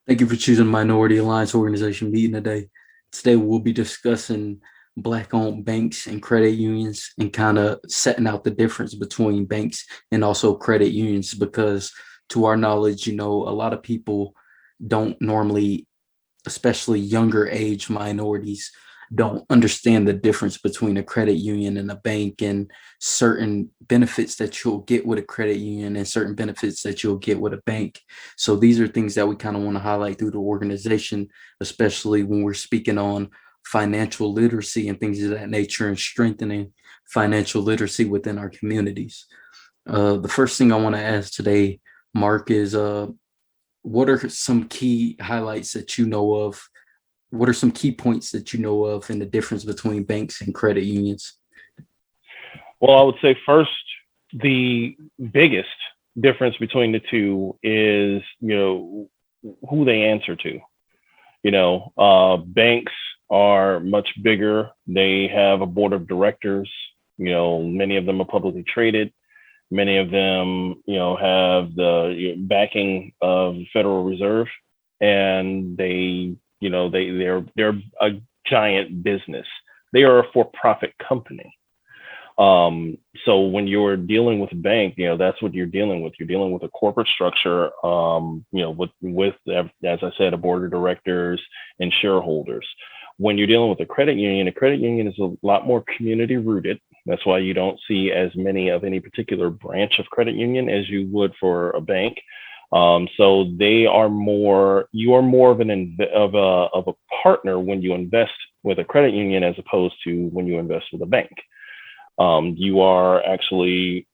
Thank you for choosing Minority Alliance Organization meeting today. Today we'll be discussing Black-owned banks and credit unions and kind of setting out the difference between banks and also credit unions because to our knowledge, a lot of people don't normally, especially younger age minorities, don't understand the difference between a credit union and a bank and certain benefits that you'll get with a credit union and certain benefits that you'll get with a bank. So these are things that we kind of want to highlight through the organization, especially when we're speaking on financial literacy and things of that nature and strengthening financial literacy within our communities. The first thing I want to ask today, Mark, is what are some key highlights that you know of? What are some key points that you know of in the difference between banks and credit unions? Well, I would say first, the biggest difference between the two is, who they answer to. Banks are much bigger. They have a board of directors. Many of them are publicly traded. Many of them, have the backing of the Federal Reserve, and they're a giant business. They are a for-profit company. So when you're dealing with a bank, that's what you're dealing with. You're dealing with a corporate structure, with, as I said, a board of directors and shareholders. When you're dealing with a credit union is a lot more community rooted. That's why you don't see as many of any particular branch of credit union as you would for a bank. So you are more of a partner when you invest with a credit union as opposed to when you invest with a bank. You are actually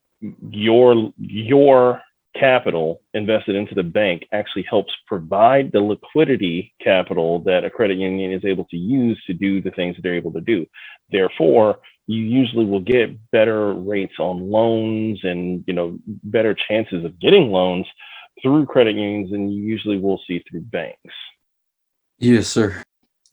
your capital invested into the bank actually helps provide the liquidity capital that a credit union is able to use to do the things that they're able to do. Therefore, you usually will get better rates on loans and better chances of getting loans through credit unions than you usually will see through banks. Yes, sir.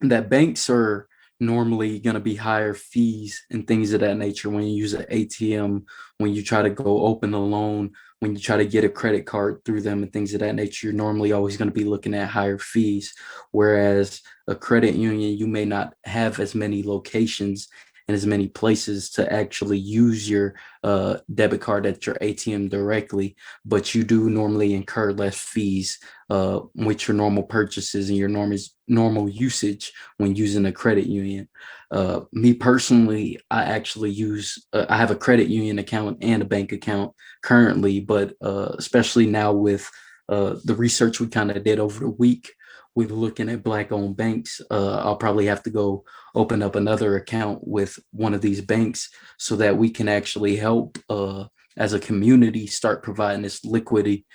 That banks are normally going to be higher fees and things of that nature when you use an ATM, when you try to go open a loan, when you try to get a credit card through them and things of that nature. You're normally always going to be looking at higher fees. Whereas a credit union, you may not have as many locations and as many places to actually use your debit card at your ATM directly, but you do normally incur less fees with your normal purchases and your normal usage when using a credit union. Me personally, I actually I have a credit union account and a bank account currently, but especially now with the research we kind of did over the week with looking at Black-owned banks, I'll probably have to go open up another account with one of these banks so that we can actually help as a community start providing this liquidity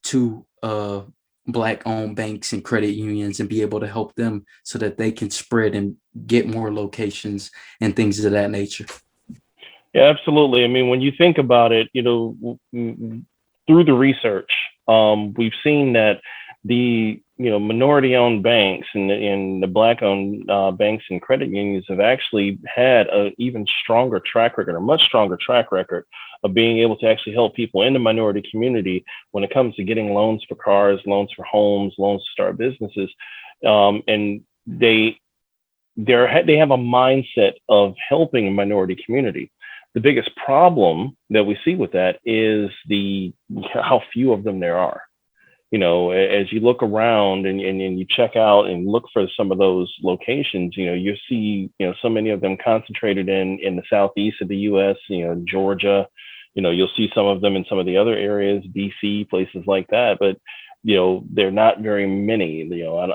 to Black-owned banks and credit unions and be able to help them so that they can spread and get more locations and things of that nature. Yeah, absolutely. I mean, when you think about it, through the research, we've seen that the minority-owned banks and the Black-owned banks and credit unions have actually had a even stronger track record, a much stronger track record of being able to actually help people in the minority community when it comes to getting loans for cars, loans for homes, loans to start businesses, and they have a mindset of helping a minority community. The biggest problem that we see with that is how few of them there are. As you look around and you check out and look for some of those locations, you see, so many of them concentrated in the southeast of the U.S., Georgia, you'll see some of them in some of the other areas, DC, places like that. But, they're not very many.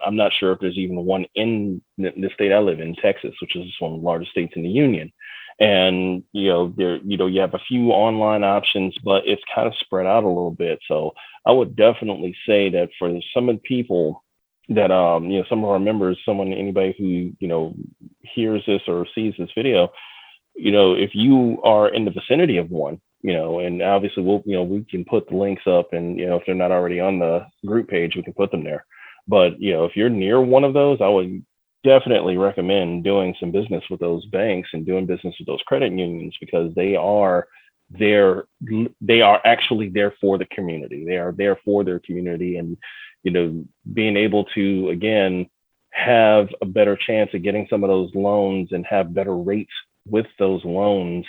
I'm not sure if there's even one in the state I live in, Texas, which is one of the largest states in the union. And you have a few online options, but it's kind of spread out a little bit. So I would definitely say that for some of the people that some of our members, anybody who hears this or sees this video, if you are in the vicinity of one, and obviously we can put the links up, and if they're not already on the group page, we can put them there. But if you're near one of those, I would definitely recommend doing some business with those banks and doing business with those credit unions, because they are actually there for the community. They are there for their community, and being able to, again, have a better chance of getting some of those loans and have better rates with those loans,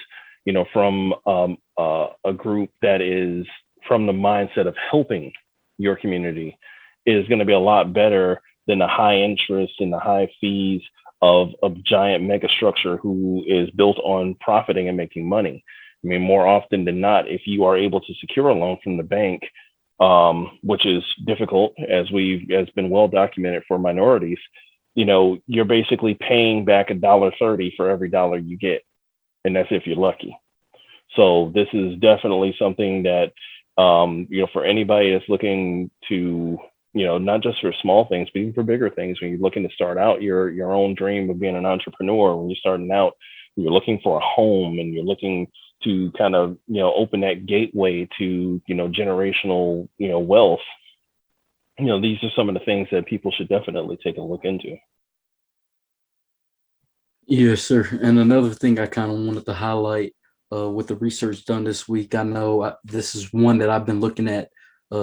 from a group that is from the mindset of helping your community, is going to be a lot better than the high interest and the high fees of a giant mega structure who is built on profiting and making money. I mean, more often than not, if you are able to secure a loan from the bank, which is difficult, as been well documented for minorities, you're basically paying back $1.30 for every dollar you get, and that's if you're lucky. So this is definitely something that, for anybody that's looking to, not just for small things, but even for bigger things, when you're looking to start out your own dream of being an entrepreneur, when you're starting out, you're looking for a home and you're looking to kind of, open that gateway to, generational, wealth. These are some of the things that people should definitely take a look into. Yes, sir. And another thing I kind of wanted to highlight with the research done this week, I know this is one that I've been looking at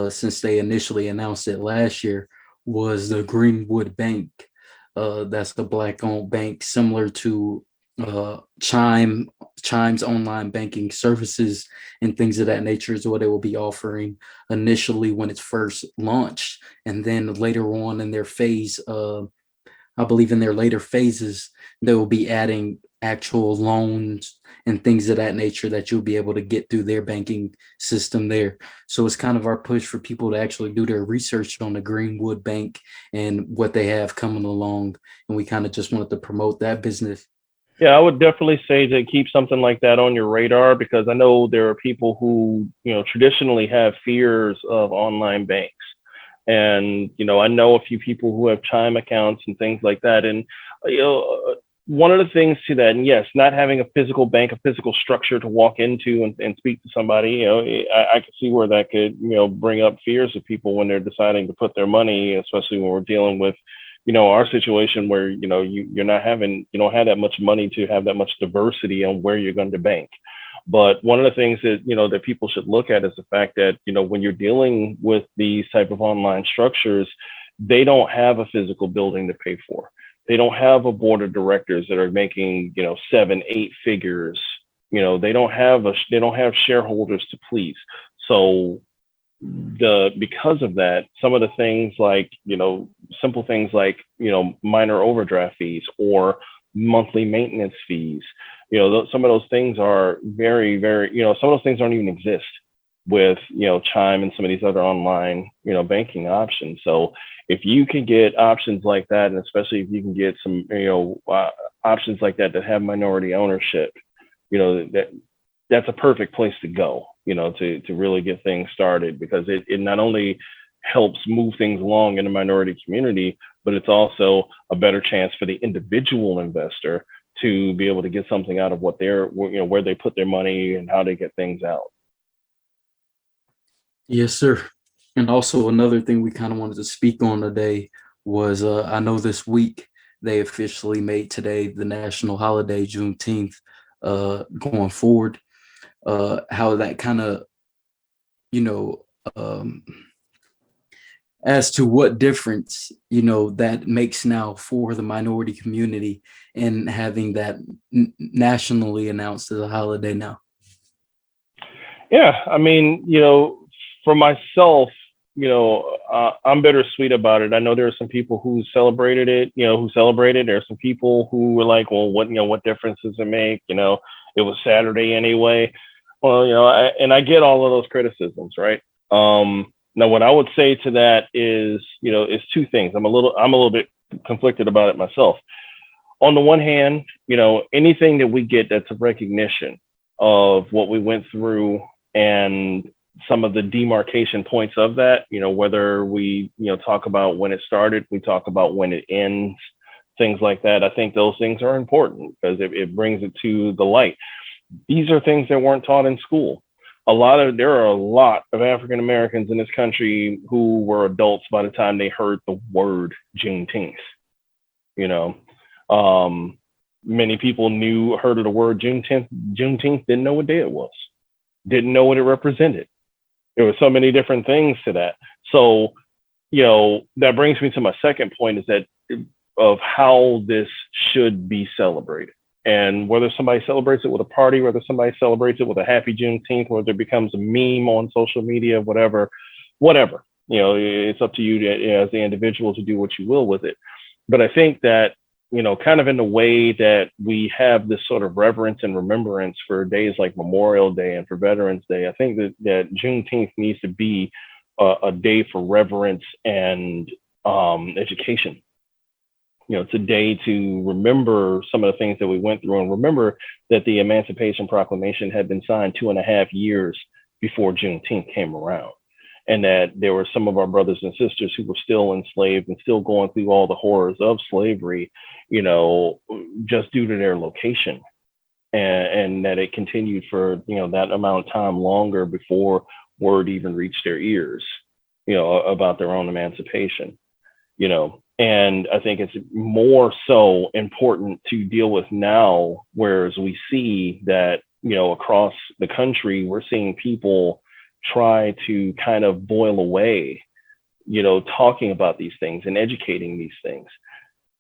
since they initially announced it last year, was the Greenwood Bank. That's the Black-owned bank, similar to Chime's online banking services and things of that nature is what they will be offering initially when it's first launched, and then later on in their phase. I believe in their later phases, they will be adding actual loans and things of that nature that you'll be able to get through their banking system there. So it's kind of our push for people to actually do their research on the Greenwood Bank and what they have coming along. And we kind of just wanted to promote that business. Yeah, I would definitely say to keep something like that on your radar, because I know there are people who, traditionally have fears of online banks. And, I know a few people who have Chime accounts and things like that. And, one of the things to that, and yes, not having a physical bank, a physical structure to walk into and speak to somebody, I can see where that could, bring up fears of people when they're deciding to put their money, especially when we're dealing with, our situation where, you're not having, you don't have that much money to have that much diversity on where you're going to bank. But one of the things that, that people should look at is the fact that, when you're dealing with these type of online structures, they don't have a physical building to pay for. They don't have a board of directors that are making, 7, 8 figures. They don't have shareholders to please. So because of that, some of the things like, simple things like, minor overdraft fees or monthly maintenance fees, some of those things are very, very, some of those things don't even exist with, Chime and some of these other online, banking options. So if you can get options like that, and especially if you can get some, options like that have minority ownership, that's a perfect place to go, to really get things started, because it not only helps move things along in the minority community, but it's also a better chance for the individual investor to be able to get something out of what where they put their money and how they get things out. Yes, sir. And also another thing we kind of wanted to speak on today was I know this week they officially made today the national holiday, Juneteenth, going forward. How that kind of, you know, um, as to what difference, that makes now for the minority community and having that nationally announced as a holiday now. Yeah, I mean, for myself, I'm bittersweet about it. I know there are some people who celebrated it, who celebrated. There are some people who were like, well, what difference does it make? It was Saturday anyway. Well, I get all of those criticisms, right? Now, what I would say to that is, is two things. I'm a little bit conflicted about it myself. On the one hand, anything that we get that's a recognition of what we went through and some of the demarcation points of that, whether we, talk about when it started, we talk about when it ends, things like that. I think those things are important because it brings it to the light. These are things that weren't taught in school. There are a lot of African Americans in this country who were adults by the time they heard the word Juneteenth. Many people heard of the word Juneteenth, didn't know what day it was, didn't know what it represented. There were so many different things to that. So that brings me to my second point is that of how this should be celebrated. And whether somebody celebrates it with a party, whether somebody celebrates it with a happy Juneteenth, whether it becomes a meme on social media, whatever, it's up to you as the individual to do what you will with it. But I think that, kind of in the way that we have this sort of reverence and remembrance for days like Memorial Day and for Veterans Day, I think that Juneteenth needs to be a day for reverence and education. It's a day to remember some of the things that we went through, and remember that the Emancipation Proclamation had been signed 2.5 years before Juneteenth came around, and that there were some of our brothers and sisters who were still enslaved and still going through all the horrors of slavery, just due to their location, and that it continued for that amount of time longer before word even reached their ears, about their own emancipation. And I think it's more so important to deal with now, whereas we see that, across the country, we're seeing people try to kind of boil away, talking about these things and educating these things.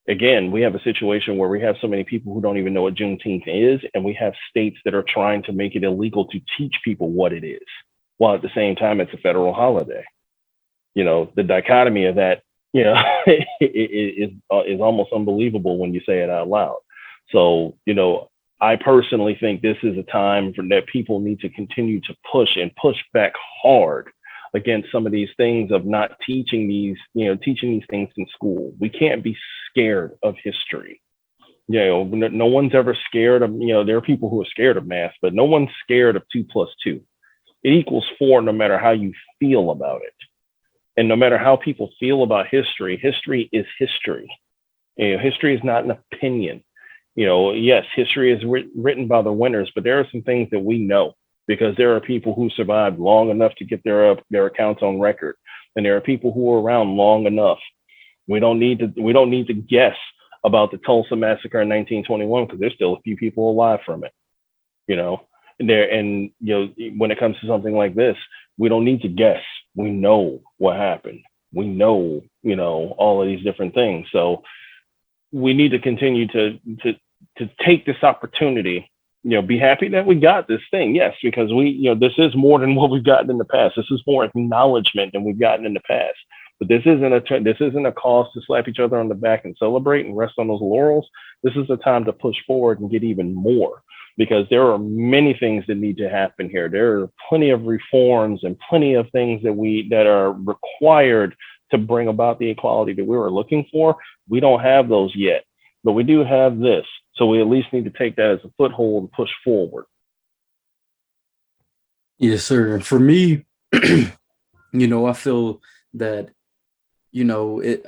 Again, we have a situation where we have so many people who don't even know what Juneteenth is, and we have states that are trying to make it illegal to teach people what it is, while at the same time it's a federal holiday. The dichotomy of that, is almost unbelievable when you say it out loud. So, I personally think this is a time for that people need to continue to push back hard against some of these things of not teaching these things in school. We can't be scared of history. No one's ever scared of, there are people who are scared of math, but no one's scared of 2 + 2. It equals 4, no matter how you feel about it. And no matter how people feel about history, history is history. History is not an opinion. Yes, history is written by the winners, but there are some things that we know because there are people who survived long enough to get their accounts on record, and there are people who were around long enough. We don't need to guess about the Tulsa massacre in 1921 because there's still a few people alive from it. When it comes to something like this, we don't need to guess. We know what happened. We know, all of these different things. So we need to continue to take this opportunity, be happy that we got this thing. Yes, because this is more than what we've gotten in the past. This is more acknowledgement than we've gotten in the past. But this isn't a cause to slap each other on the back and celebrate and rest on those laurels. This is a time to push forward and get even more, because there are many things that need to happen here. There are plenty of reforms and plenty of things that are required to bring about the equality that we were looking for. We don't have those yet, but we do have this. So we at least need to take that as a foothold and push forward. Yes, sir. And for me, I feel that, it.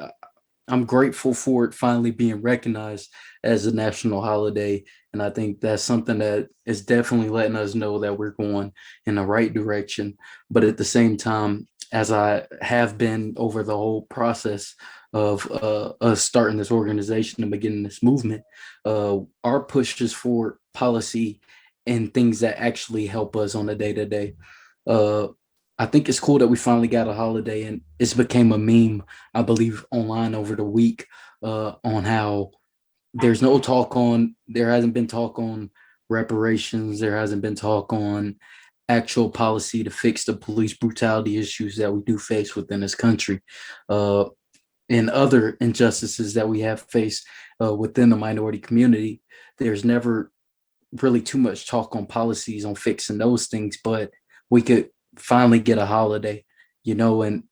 I'm grateful for it finally being recognized as a national holiday. And I think that's something that is definitely letting us know that we're going in the right direction. But at the same time, as I have been over the whole process of us starting this organization and beginning this movement, our push is for policy and things that actually help us on a day to day. I think it's cool that we finally got a holiday, and it's became a meme, I believe, online over the week, on how there hasn't been talk on reparations, there hasn't been talk on actual policy to fix the police brutality issues that we do face within this country, uh, and other injustices that we have faced within the minority community. There's never really too much talk on policies on fixing those things, but we could finally get a holiday, and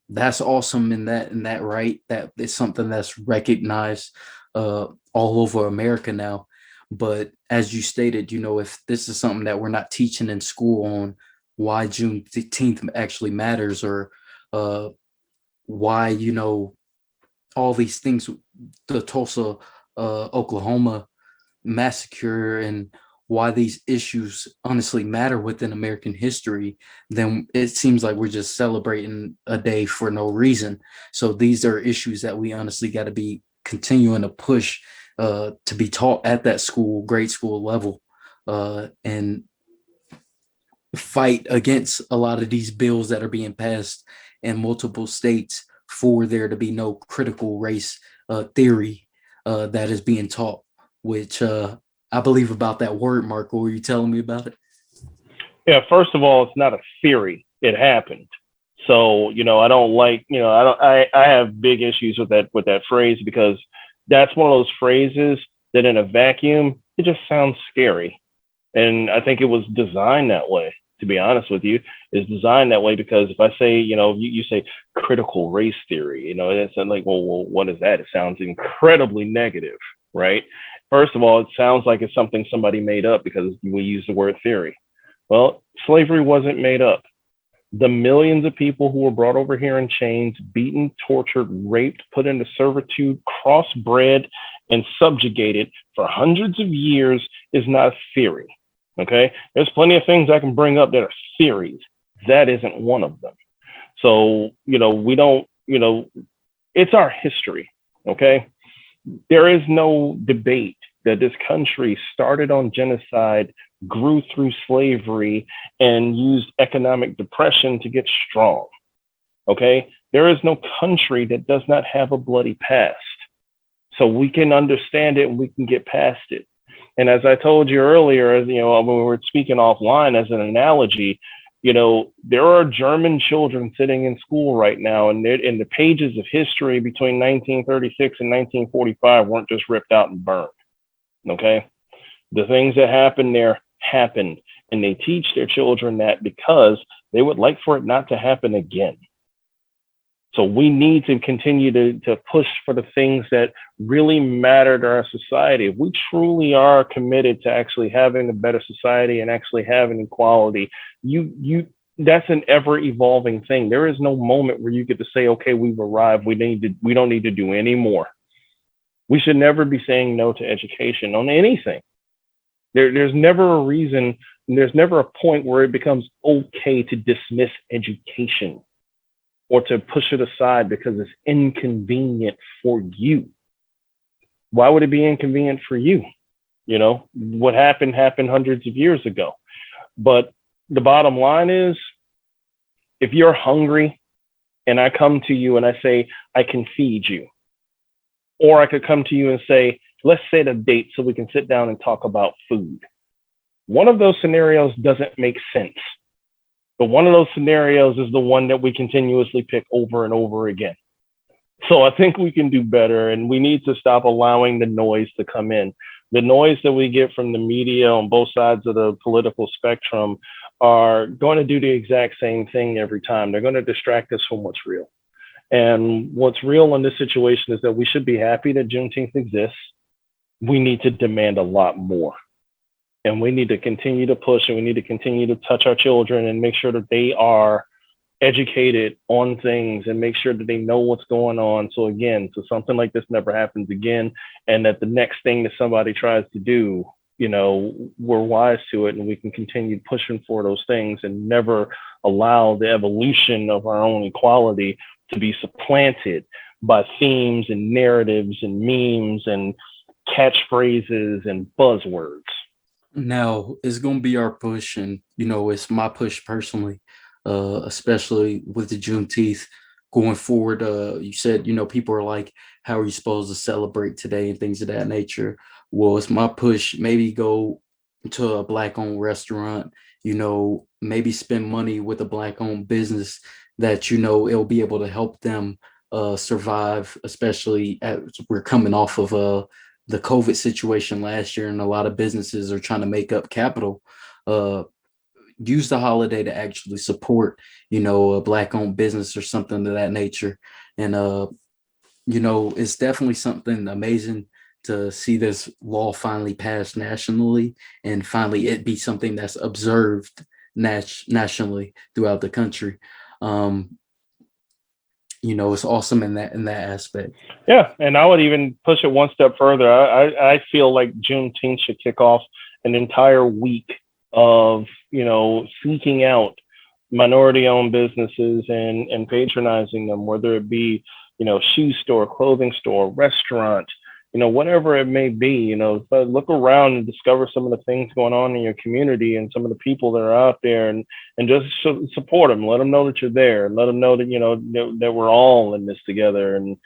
that's awesome in that right, that is something that's recognized all over America now. But as you stated, if this is something that we're not teaching in school on why Juneteenth actually matters, or why all these things, the Tulsa, Oklahoma massacre, and why these issues honestly matter within American history, then it seems like we're just celebrating a day for no reason. So these are issues that we honestly got to be continuing to push to be taught at that grade school level, and fight against a lot of these bills that are being passed in multiple states for there to be no critical race theory that is being taught, which I believe about that word, Marco. Were you telling me about it? Yeah, first of all, it's not a theory. It happened. So, I don't like, I have big issues with that phrase, because that's one of those phrases that in a vacuum, it just sounds scary. And I think it was designed that way, to be honest with you, is designed that way because if I say, you say critical race theory, it's like, well, what is that? It sounds incredibly negative, right? First of all, it sounds like it's something somebody made up because we use the word theory. Well, slavery wasn't made up. The millions of people who were brought over here in chains, beaten, tortured, raped, put into servitude, crossbred, and subjugated for hundreds of years is not a theory. Okay. There's plenty of things I can bring up that are theories. That isn't one of them. So, we don't, it's our history. Okay. There is no debate that this country started on genocide, grew through slavery, and used economic depression to get strong. Okay. There is no country that does not have a bloody past. So we can understand it and we can get past it. And as I told you earlier, when we were speaking offline as an analogy, there are German children sitting in school right now, and in the pages of history between 1936 and 1945 weren't just ripped out and burned. Okay. The things that happened there happened, and they teach their children that because they would like for it not to happen again. So we need to continue to push for the things that really matter to our society. If we truly are committed to actually having a better society and actually having equality, that's an ever evolving thing. There is no moment where you get to say, okay, we've arrived. We don't need to do any more. We should never be saying no to education on anything. There's never a reason, there's never a point where it becomes okay to dismiss education or to push it aside because it's inconvenient for you. Why would it be inconvenient for you? What happened hundreds of years ago. But the bottom line is, if you're hungry and I come to you and I say, I can feed you, or I could come to you and say, let's set a date so we can sit down and talk about food. One of those scenarios doesn't make sense. But one of those scenarios is the one that we continuously pick over and over again. So I think we can do better, and we need to stop allowing the noise to come in. The noise that we get from the media on both sides of the political spectrum are going to do the exact same thing every time. They're going to distract us from what's real. And what's real in this situation is that we should be happy that Juneteenth exists. We need to demand a lot more. And we need to continue to push, and we need to continue to touch our children and make sure that they are educated on things and make sure that they know what's going on. So something like this never happens again. And that the next thing that somebody tries to do, we're wise to it and we can continue pushing for those things and never allow the evolution of our own equality to be supplanted by themes and narratives and memes and catchphrases and buzzwords. Now it's gonna be our push, and it's my push personally, especially with the Juneteenth going forward. You said people are like, "How are you supposed to celebrate today?" and things of that nature. Well, it's my push. Maybe go to a Black-owned restaurant. Maybe spend money with a Black-owned business that it'll be able to help them survive, especially as we're coming off of the COVID situation last year, and a lot of businesses are trying to make up capital. Use the holiday to actually support, a Black-owned business or something of that nature. And it's definitely something amazing to see this law finally passed nationally, and finally it be something that's observed nationally throughout the country. It's awesome in that aspect. Yeah, and I would even push it one step further. I feel like Juneteenth should kick off an entire week of seeking out minority-owned businesses and patronizing them, whether it be shoe store, clothing store, restaurant, whatever it may be, but look around and discover some of the things going on in your community and some of the people that are out there, and just support them. Let them know that you're there, and let them know that, that we're all in this together. And,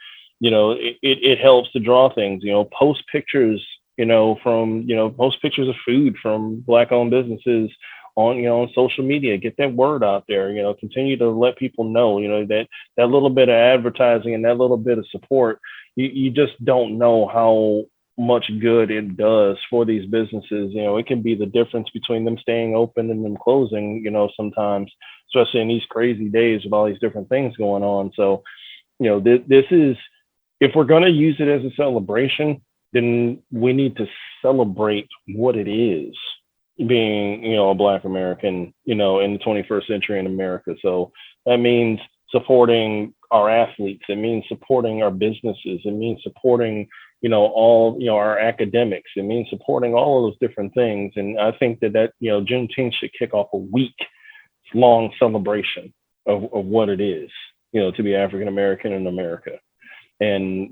it helps to draw things, post pictures, post pictures of food from Black owned businesses on social media. Get that word out there. Continue to let people know, that little bit of advertising and that little bit of support, you just don't know how much good it does for these businesses. It can be the difference between them staying open and them closing, sometimes, especially in these crazy days with all these different things going on. So, this is, if we're going to use it as a celebration, then we need to celebrate what it is, being, a Black American, in the 21st century in America. So that means supporting our athletes. It means supporting our businesses. It means supporting, all, our academics. It means supporting all of those different things. And I think that, Juneteenth should kick off a week-long celebration of what it is, to be African American in America. And,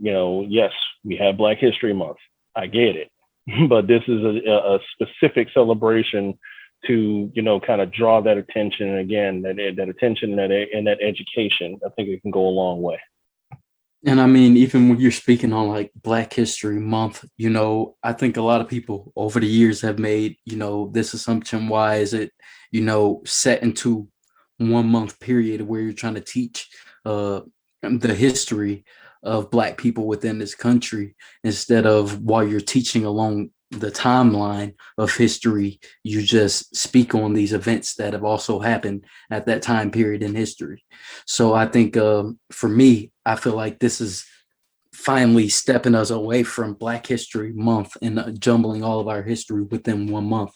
yes, we have Black History Month. I get it. But this is a specific celebration to, kind of draw that attention. And again, that attention and that education, I think it can go a long way. And I mean, even when you're speaking on like Black History Month, I think a lot of people over the years have made, this assumption, why is it, set into 1 month period where you're trying to teach the history of Black people within this country, instead of, while you're teaching along the timeline of history, you just speak on these events that have also happened at that time period in history. So I think for me, I feel like this is finally stepping us away from Black History Month and jumbling all of our history within 1 month,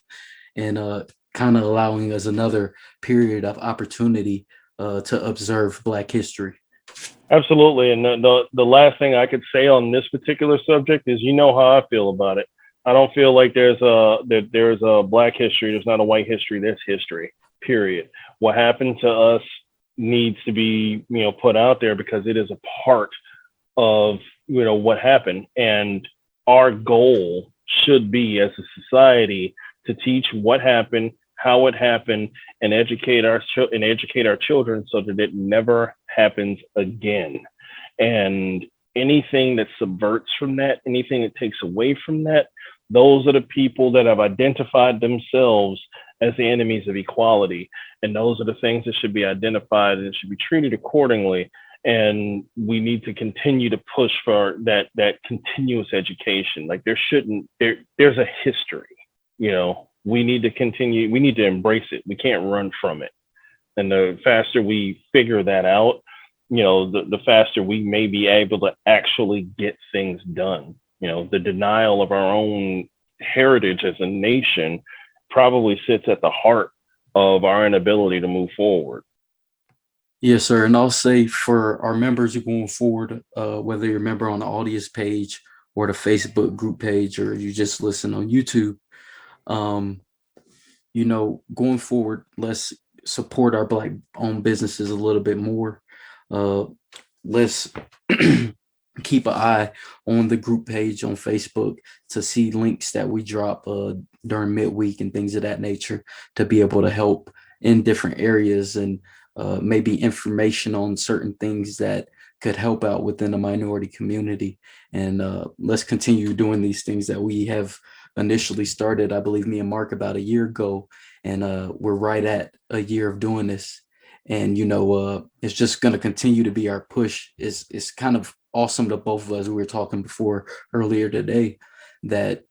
and kind of allowing us another period of opportunity to observe Black history. Absolutely. And the last thing I could say on this particular subject is, how I feel about it. I don't feel like there's a Black history. There's not a white history. There's history, period. What happened to us needs to be, put out there, because it is a part of, what happened. And our goal should be, as a society, to teach what happened, how it happened, and educate our children so that it never happens again. And anything that subverts from that, anything that takes away from that, those are the people that have identified themselves as the enemies of equality. And those are the things that should be identified and should be treated accordingly. And we need to continue to push for that continuous education. Like there's a history, we need to continue, we need to embrace it. We can't run from it. And the faster we figure that out, the faster we may be able to actually get things done. The denial of our own heritage as a nation probably sits at the heart of our inability to move forward. Yes, sir. And I'll say, for our members going forward, whether you're a member on the audience page or the Facebook group page, or you just listen on YouTube, going forward, let's support our Black owned businesses a little bit more. Let's keep an eye on the group page on Facebook to see links that we drop during midweek and things of that nature, to be able to help in different areas, and maybe information on certain things that could help out within the minority community. And let's continue doing these things that we have initially started, I believe, me and Mark, about a year ago, and we're right at a year of doing this. And it's just going to continue to be our push. It's kind of awesome to both of us. We were talking before earlier today that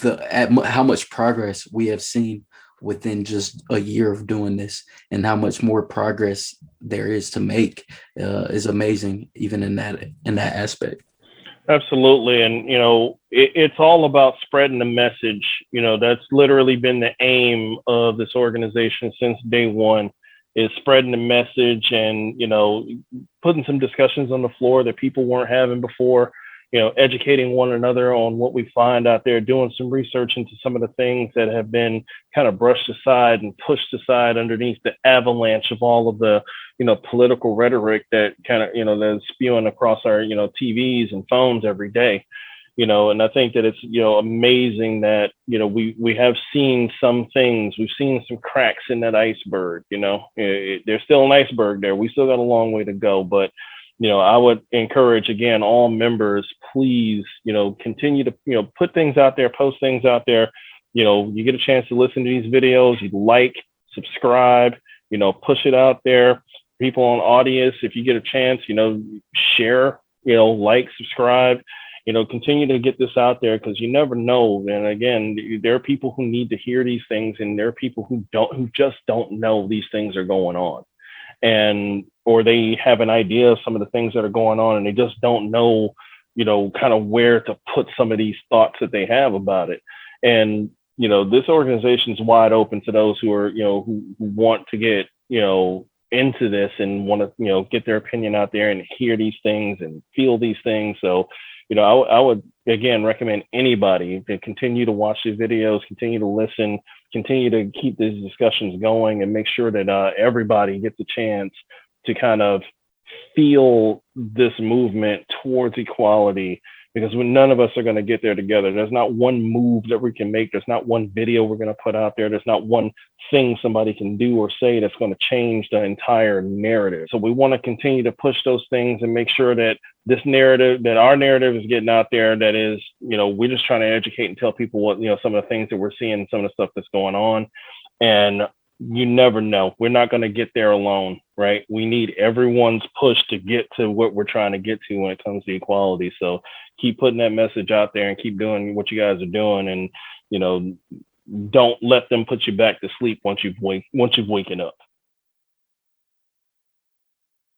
how much progress we have seen within just a year of doing this, and how much more progress there is to make is amazing, even in that aspect. Absolutely. And, it's all about spreading the message. That's literally been the aim of this organization since day one, is spreading the message and, putting some discussions on the floor that people weren't having before. educating one another on what we find out there, doing some research into some of the things that have been kind of brushed aside and pushed aside underneath the avalanche of all of the, political rhetoric that kind of, that's spewing across our, TVs and phones every day. And I think that it's, amazing that, we have seen some things, we've seen some cracks in that iceberg, there's still an iceberg there. We still got a long way to go, but, I would encourage, again, all members, please, continue to, put things out there, post things out there. You get a chance to listen to these videos, you like, subscribe, push it out there. People on audience, if you get a chance, share, like, subscribe, continue to get this out there, because you never know. And again, there are people who need to hear these things, and there are people who just don't know these things are going on, or they have an idea of some of the things that are going on, and they just don't know, kind of where to put some of these thoughts that they have about it. And, this organization is wide open to those who are, who want to get, into this and want to, get their opinion out there and hear these things and feel these things. So, I would, again, recommend anybody to continue to watch these videos, continue to listen, continue to keep these discussions going, and make sure that everybody gets a chance to kind of feel this movement towards equality, because none of us are going to get there together. There's not one move that we can make. There's not one video we're going to put out there. There's not one thing somebody can do or say that's going to change the entire narrative. So we want to continue to push those things and make sure that this narrative, that our narrative is getting out there. That is, we're just trying to educate and tell people what, some of the things that we're seeing, some of the stuff that's going on. And you never know. We're not going to get there alone, right? We need everyone's push to get to what we're trying to get to when it comes to equality. So keep putting that message out there and keep doing what you guys are doing. And, don't let them put you back to sleep once you've waken up.